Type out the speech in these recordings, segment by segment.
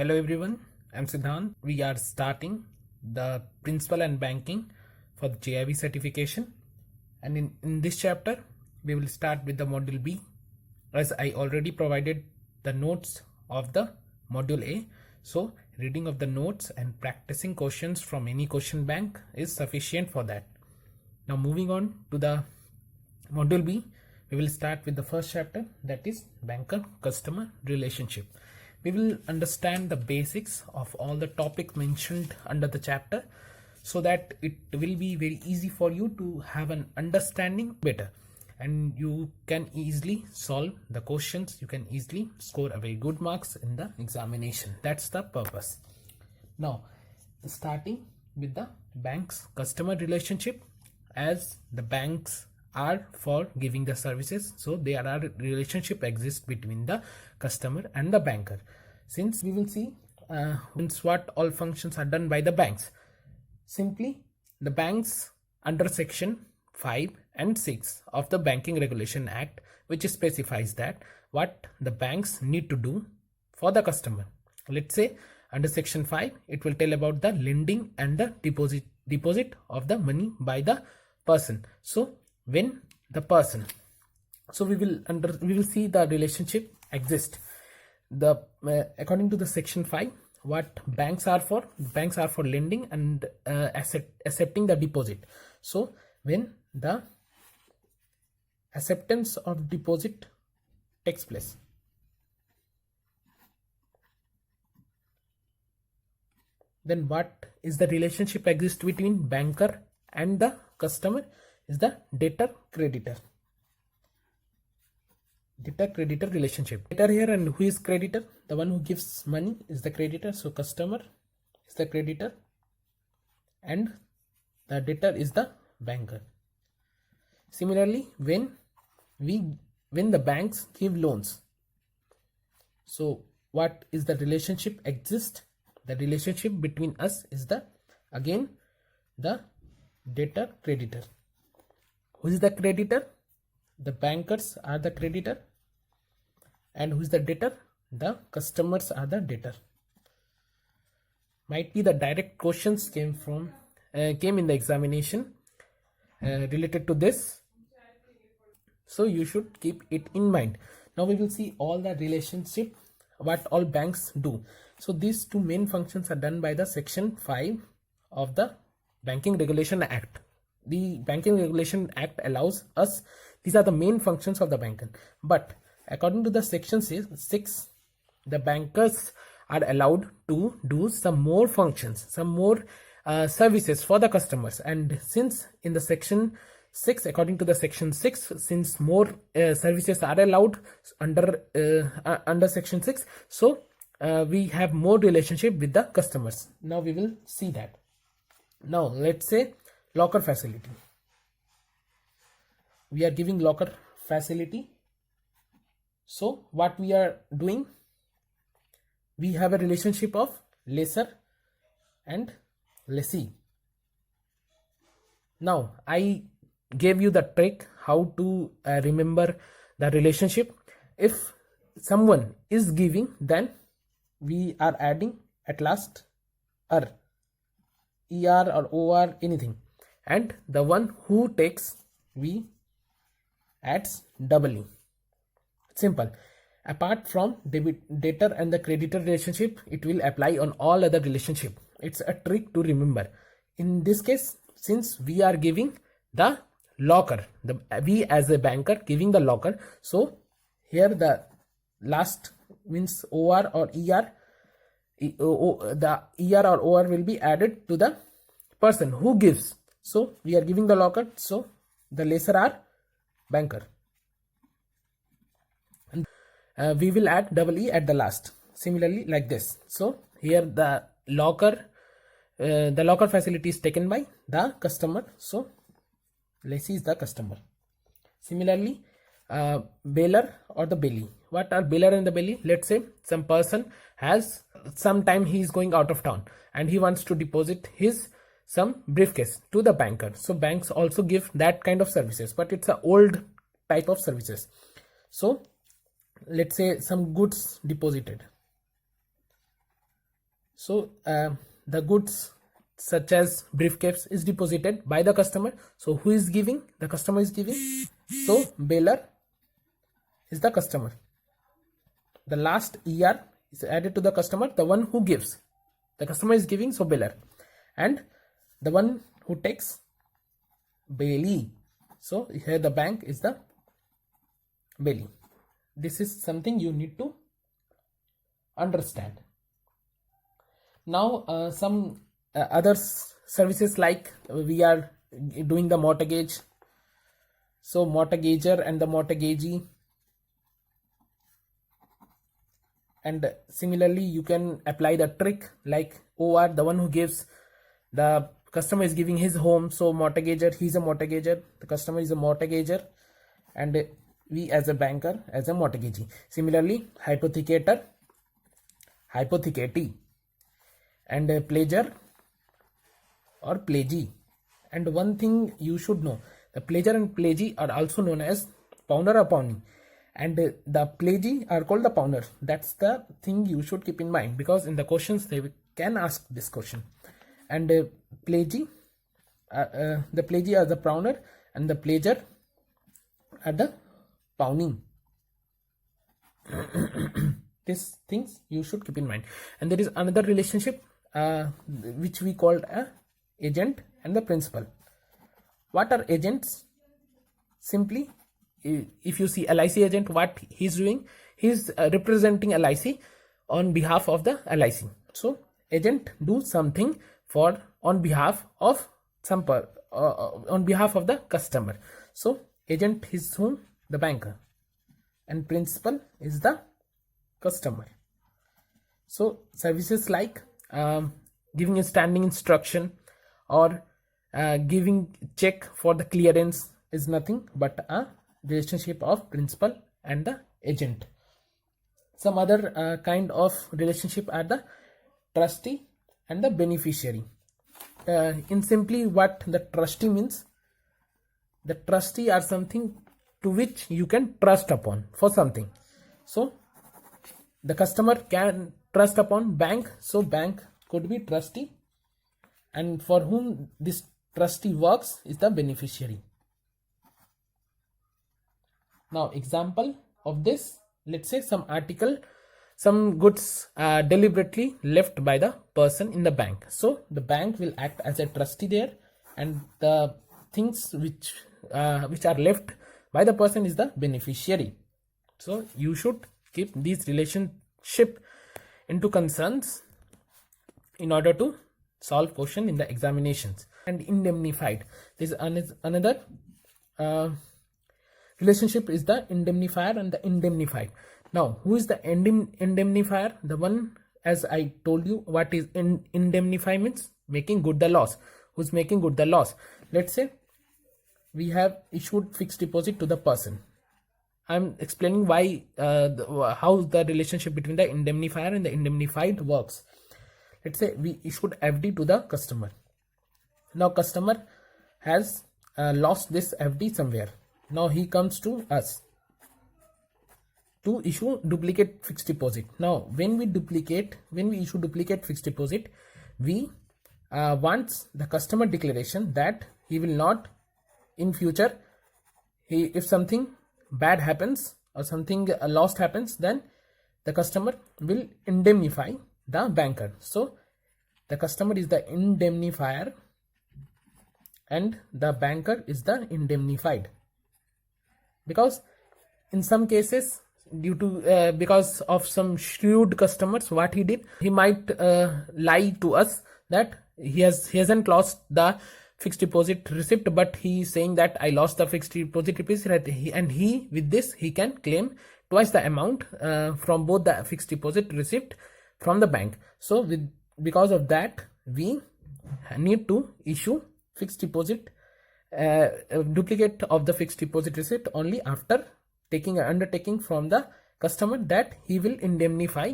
Hello everyone, I'm Sidhant. We are starting the Principal and Banking for the JAIIB certification, and in this chapter we will start with the module B, as I already provided the notes of the module A. So reading of the notes and practicing questions from any question bank is sufficient for that. Now moving on to the module B, we will start with the first chapter, that is banker customer relationship. We will understand the basics of all the topics mentioned under the chapter so that it will be very easy for you to have an understanding better, and you can easily solve the questions. You can easily score a very good marks in the examination. That's the purpose. Now starting with the bank's customer relationship, as the banks are for giving the services, so there are relationship exists between the customer and the banker. Since we will see what all functions are done by the banks, simply the banks under section 5 and 6 of the Banking Regulation Act, which specifies that what the banks need to do for the customer. Let's say under section 5 it will tell about the lending and the deposit of the money by the person. So when the person, so we will see the relationship exist. According to the section 5, what banks are for lending and accepting the deposit. So when the acceptance of deposit takes place, then what is the relationship exist between banker and the customer is the debtor-creditor relationship. Debtor here, and who is creditor? The one who gives money is the creditor. So customer is the creditor and the debtor is the banker. Similarly, when the banks give loans, so what is the relationship exist? The relationship between us is the debtor-creditor. Who is the creditor? The bankers are the creditor. And who is the debtor? The customers are the debtor. Might be the direct questions came in the examination related to this, so you should keep it in mind. Now we will see all the relationship what all banks do. So these two main functions are done by the section 5 of the Banking Regulation Act. The Banking Regulation Act allows us, these are the main functions of the banker, but according to the section 6, the bankers are allowed to do some more functions, some more services for the customers. And since in the section 6, according to the section 6, since more services are allowed under section 6, so we have more relationship with the customers. Now we will see that. Now let's say locker facility. We are giving locker facility. So what we are doing, we have a relationship of lessor and lessee. Now I gave you the trick how to remember the relationship. If someone is giving, then we are adding at last er or or, anything, and the one who takes, we adds double e. Simple. Apart from debtor and the creditor relationship, it will apply on all other relationship. It's a trick to remember. In this case, since we are giving the locker, we as a banker giving the locker, so here the last means or or er, the er or or will be added to the person who gives. So we are giving the locker, so the lessor are banker. We will add double e at the last. Similarly, like this. So here the locker facility is taken by the customer, so lessee is the customer. Similarly, bailer or the bailee. What are bailer and the bailee? Let's say some person has some time, he is going out of town and he wants to deposit his some briefcase to the banker. So banks also give that kind of services, but it's an old type of services. So let's say some goods deposited, So the goods such as briefcase is deposited by the customer. So who is giving? The customer is giving. So bailer is the customer. The last ER is added to the customer, the one who gives. The customer is giving, so bailer. And the one who takes, bailee. So here the bank is the bailee. This is something you need to understand. Now some other services, like we are doing the mortgage. So mortgager and the mortgagee. And similarly you can apply the trick like OR, the one who gives. The customer is giving his home, so mortgager, he is a mortgager, the customer is a mortgager, and we as a banker as a mortgagee. Similarly hypothecator, hypothecatee, and pledger or pledgee. And one thing you should know, the pledger and pledgee are also known as pounder or poundee, and the pledgee are called the pounder. That's the thing you should keep in mind, because in the questions they can ask this question. And pledgee, the pledgee are the pounder and the pledger are the pounding. These things you should keep in mind. And there is another relationship which we called a agent and the principal. What are agents? Simply, if you see LIC agent, what he's doing, he's representing LIC on behalf of the LIC. So agent do something on behalf of on behalf of the customer. So agent is whom? The banker, and principal is the customer. So services like giving a standing instruction or giving check for the clearance is nothing but a relationship of principal and the agent. Some other kind of relationship are the trustee and the beneficiary. In simply, what the trustee means, the trustee are something to which you can trust upon for something. So the customer can trust upon bank, so bank could be trustee, and for whom this trustee works is the beneficiary. Now example of this, let's say some article, some goods are deliberately left by the person in the bank. So the bank will act as a trustee there, and the things which are left by the person is the beneficiary. So you should keep these relationship into concerns in order to solve question in the examinations. And indemnified, this is another relationship is the indemnifier and the indemnified. Now who is the indemnifier? The one, as I told you, what is indemnify means making good the loss. Who's making good the loss? Let's say we have issued fixed deposit to the person. I'm explaining why how the relationship between the indemnifier and the indemnified works. Let's say we issued FD to the customer. Now customer has lost this FD somewhere. Now he comes to us to issue duplicate fixed deposit. Now when we issue duplicate fixed deposit, we want the customer declaration that he will not in future, if something bad happens or something lost happens, then the customer will indemnify the banker. So the customer is the indemnifier and the banker is the indemnified. Because in some cases, due to because of some shrewd customers, what he did, he might lie to us that he hasn't lost the fixed deposit receipt, but he is saying that I lost the fixed deposit receipt, and he with this he can claim twice the amount from both the fixed deposit receipt from the bank. So because of that, we need to issue fixed deposit duplicate of the fixed deposit receipt only after taking an undertaking from the customer that he will indemnify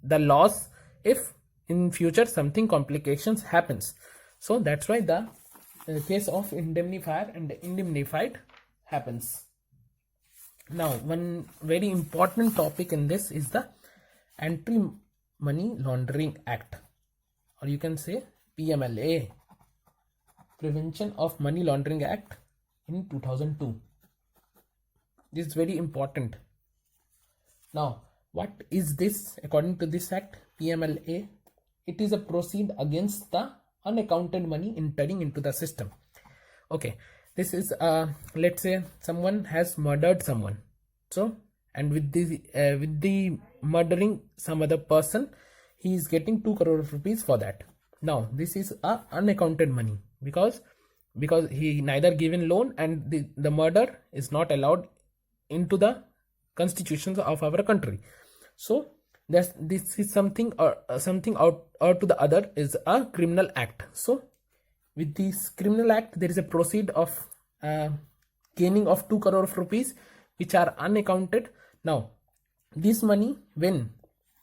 the loss if in future something complications happens. So that's why the case of indemnifier and indemnified happens. Now one very important topic in this is the entry Money Laundering Act, or you can say PMLA, Prevention of Money Laundering Act in 2002. This is very important. Now, what is this according to this act? PMLA, it is a proceed against the unaccounted money entering into the system. Okay, this is let's say someone has murdered someone, so and with the murdering some other person, he is getting 2 crore rupees for that. Now this is a unaccounted money because he neither given loan, and the murder is not allowed into the constitutions of our country. So this is something, or something out or to the other is a criminal act. So with this criminal act, there is a proceed of gaining of 2 crore rupees which are unaccounted. Now this money when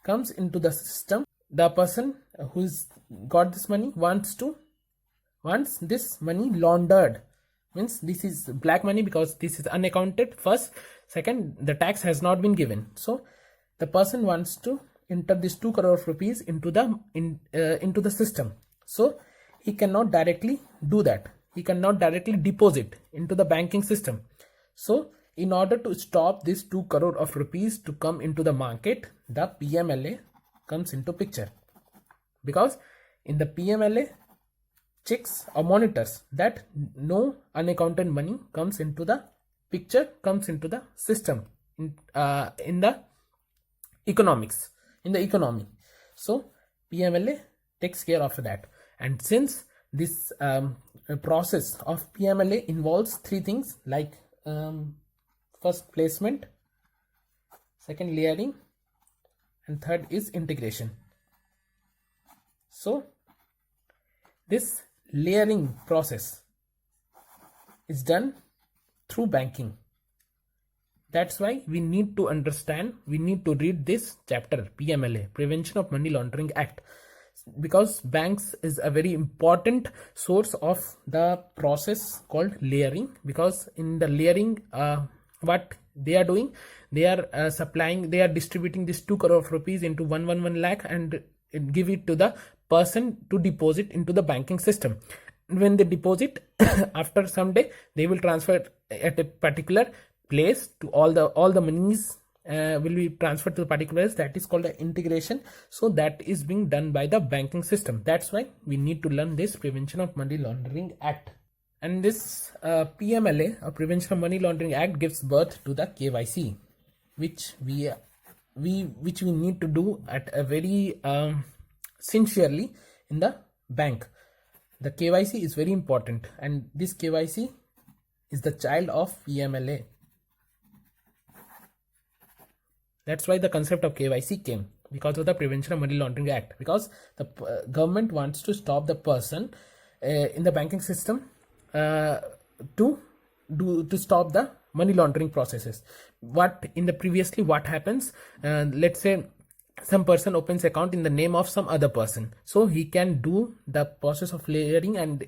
comes into the system, the person who's got this money wants this money laundered, means this is black money because this is unaccounted first. Second, the tax has not been given, so the person wants to enter this 2 crore rupees into the system. So he cannot directly do that, he cannot directly deposit into the banking system. So in order to stop this 2 crore of rupees to come into the market, the PMLA comes into picture, because in the PMLA checks or monitors that no unaccounted money comes into the picture, comes into the system in the economics, in the economy. So PMLA takes care of that. And since this process of PMLA involves 3 things, like first placement, second layering, and third is integration. So this layering process is done through banking. That's why we need to understand, we need to read this chapter, PMLA, Prevention of Money Laundering Act, because banks is a very important source of the process called layering. Because in the layering, what they are doing, they are supplying, they are distributing this 2 crore rupees into 111 lakh and give it to the person to deposit into the banking system. When they deposit, after some day they will transfer at a particular place to all the monies will be transferred to the particular place. That is called the integration. So that is being done by the banking system. That's why we need to learn this Prevention of Money Laundering Act. And this PMLA, or Prevention of Money Laundering Act, gives birth to the KYC, which we need to do at a very sincerely in the bank. The KYC is very important, and this KYC is the child of PMLA. That's why the concept of KYC came, because of the Prevention of Money Laundering Act, because the government wants to stop the person in the banking system to stop the money laundering processes. What happens, let's say some person opens account in the name of some other person, so he can do the process of layering, and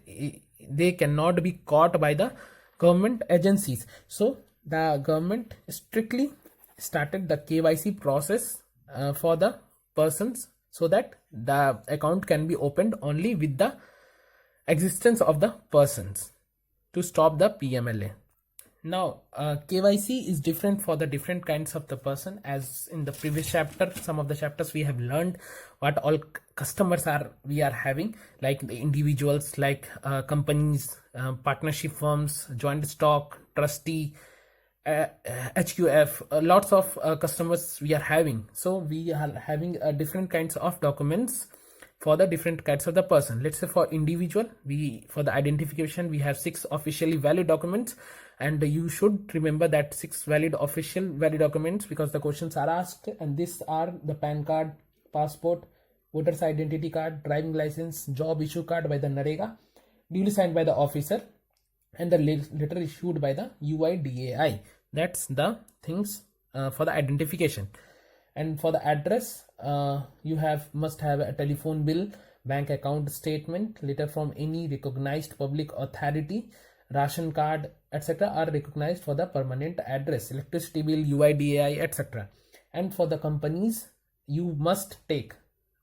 they cannot be caught by the government agencies. So the government strictly started the KYC process for the persons, so that the account can be opened only with the existence of the persons, to stop the PMLA. Now KYC is different for the different kinds of the person. As in the previous chapter, some of the chapters, we have learned what all customers we are having, like the individuals, like companies, partnership firms, joint stock, trustee, HQF, lots of customers we are having. So we are having different kinds of documents for the different kinds of the person. Let's say for individual, for the identification, we have 6 officially valid documents, and you should remember that 6 valid documents, because the questions are asked, and these are the PAN card, passport, voter's identity card, driving license, job issue card by the NREGA, duly signed by the officer, and the letter issued by the UIDAI. That's the things for the identification. And for the address, you must have a telephone bill, bank account statement, letter from any recognized public authority, ration card, etc. are recognized for the permanent address, electricity bill, UIDAI, etc. And for the companies, you must take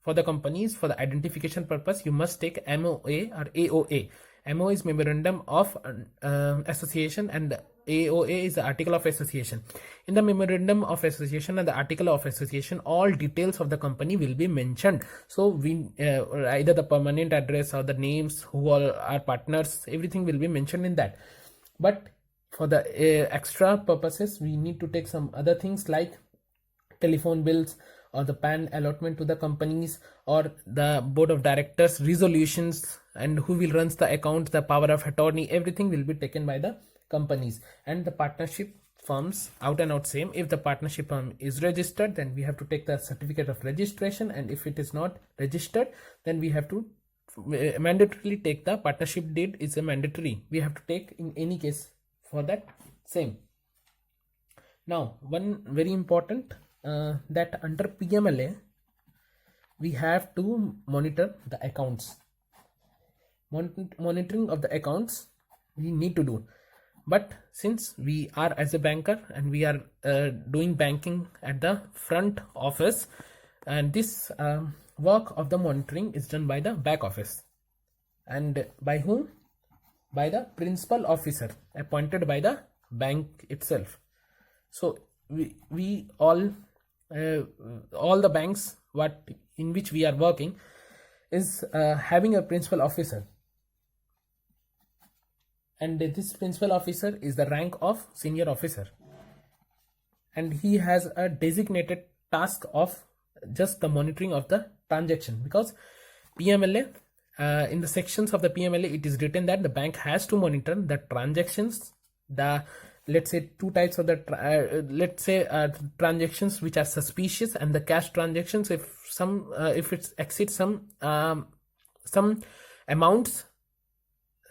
for the companies for the identification purpose, you must take MOA or AOA. MOA is Memorandum of Association and AOA is the Article of Association. In the Memorandum of Association and the Article of Association, all details of the company will be mentioned. So we either the permanent address or the names, who all are partners, everything will be mentioned in that. But for the extra purposes, we need to take some other things like telephone bills or the PAN allotment to the companies or the board of directors resolutions, and who will runs the account, the power of attorney, everything will be taken by the companies. And the partnership firms, out and out same. If the partnership firm is registered, then we have to take the certificate of registration, and if it is not registered, then we have to mandatorily take the partnership deed. Is a mandatory, we have to take in any case for that same. Now one very important that under PMLA we have to monitor the accounts. Monitoring of the accounts we need to do, but since we are as a banker and we are doing banking at the front office, and this work of the monitoring is done by the back office. And by whom? By the principal officer appointed by the bank itself. So we all the banks what in which we are working is having a principal officer, and this principal officer is the rank of senior officer, and he has a designated task of just the monitoring of the transaction. Because PMLA, in the sections of the PMLA, it is written that the bank has to monitor the transactions, the let's say two types of the transactions which are suspicious, and the cash transactions if it exceeds some amounts,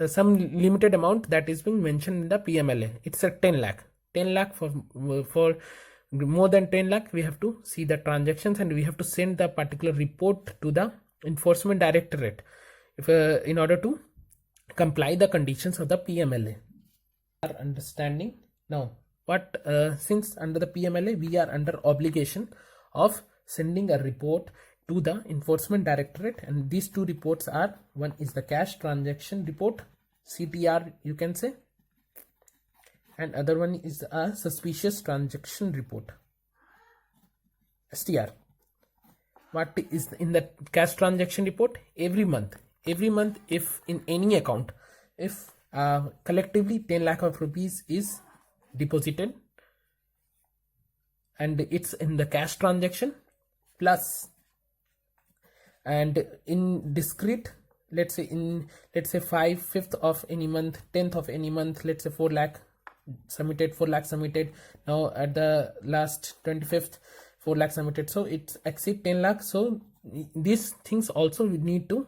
some limited amount that is being mentioned in the PMLA. It's a 10 lakh for more than 10 lakh we have to see the transactions, and we have to send the particular report to the enforcement directorate if in order to comply the conditions of the PMLA. Our understanding now, what since under the PMLA we are under obligation of sending a report to the enforcement directorate, and these two reports are, one is the cash transaction report, CTR you can say, and other one is a suspicious transaction report, STR. What is in the cash transaction report? Every month if in any account, if collectively 10 lakh of rupees is deposited and it's in the cash transaction, plus and in discrete, let's say 5/5 of any month, 10th of any month, let's say 4 lakh submitted, now at the last 25th 4 lakh submitted, so it's exceed 10 lakh. So these things also we need to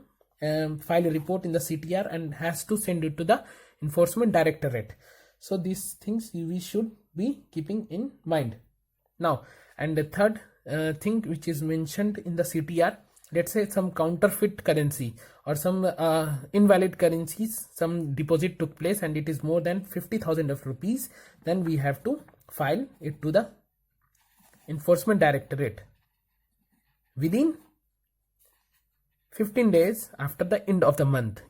file a report in the CTR and has to send it to the enforcement directorate. So these things we should be keeping in mind. Now, and the third thing which is mentioned in the CTR, let's say some counterfeit currency or some invalid currencies, some deposit took place and it is more than 50,000 of rupees, then we have to file it to the enforcement directorate within 15 days after the end of the month.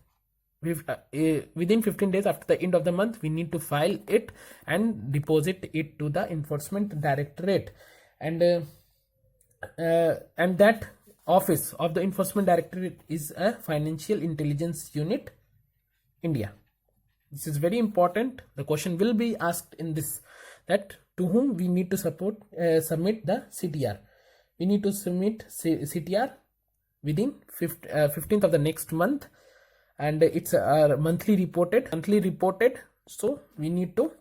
Within 15 days after the end of the month we need to file it and deposit it to the enforcement directorate, and that office of the enforcement directorate is a Financial Intelligence Unit, India. This is very important. The question will be asked in this, that to whom we need to submit the CTR. We need to submit CTR within 15th of the next month, and it's monthly reported, so we need to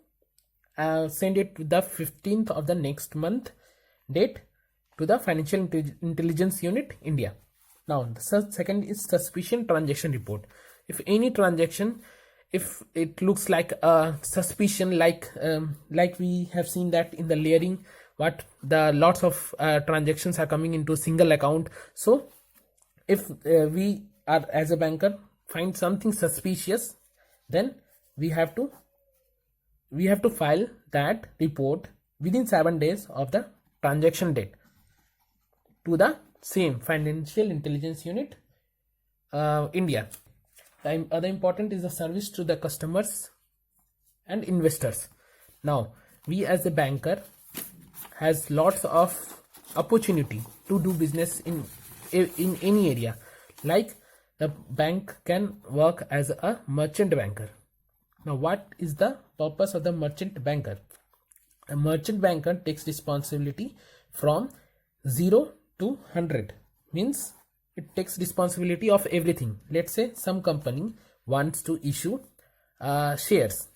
send it to the 15th of the next month date to the Financial Intelligence Unit, India. Now the second is suspicion transaction report. If any transaction, if it looks like a suspicion, like we have seen that in the layering, what the lots of transactions are coming into a single account. So if we are as a banker find something suspicious, then we have to file that report within 7 days of the transaction date to the same Financial Intelligence Unit, India. The other important is the service to the customers and investors. Now we as a banker has lots of opportunity to do business in any area. Like the bank can work as a merchant banker. Now what is the purpose of the merchant banker? A merchant banker takes responsibility from 0 to 100, means it takes responsibility of everything. Let's say some company wants to issue shares,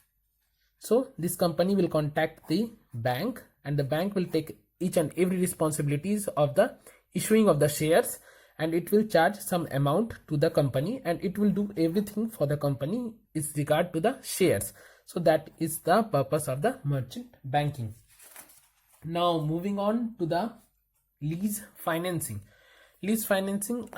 so this company will contact the bank and the bank will take each and every responsibilities of the issuing of the shares, and it will charge some amount to the company and it will do everything for the company is regard to the shares. So that is the purpose of the merchant banking. Now moving on to the lease financing. Lease financing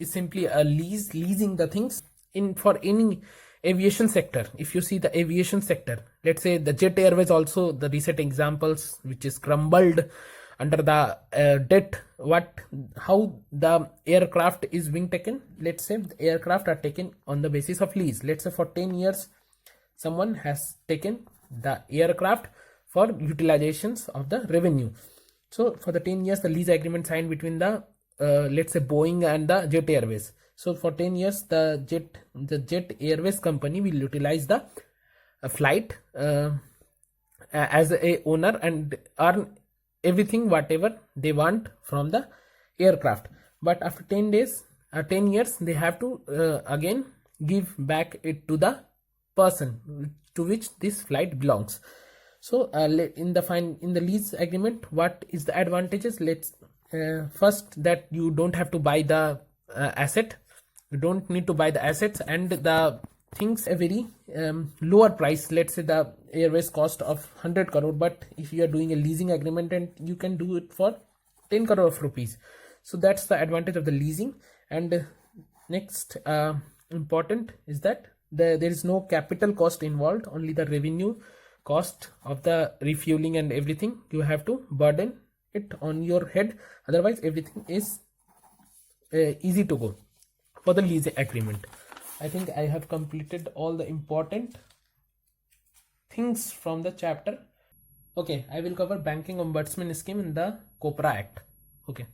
is simply a leasing the things in for any aviation sector. If you see the aviation sector, let's say the Jet Airways, also the recent examples which is crumbled under the debt, how the aircraft is being taken. Let's say the aircraft are taken on the basis of lease. Let's say for 10 years someone has taken the aircraft for utilizations of the revenue. So for the 10 years the lease agreement signed between the let's say Boeing and the Jet Airways. So for 10 years the Jet Airways company will utilize the flight as a owner and earn everything whatever they want from the aircraft. But after 10 years they have to again give back it to the person to which this flight belongs. So in the lease agreement, what is the advantages? Let's first, that you don't have to buy the asset. You don't need to buy the assets, and the things a very lower price. Let's say the airways cost of 100 crore, but if you are doing a leasing agreement and you can do it for 10 crore of rupees. So that's the advantage of the leasing. And next important is that there is no capital cost involved, only the revenue cost of the refueling and everything. You have to burden it on your head, otherwise everything is easy to go for the lease agreement. I think I have completed all the important things from the chapter. Okay, I will cover banking ombudsman scheme in the COPRA Act. Okay.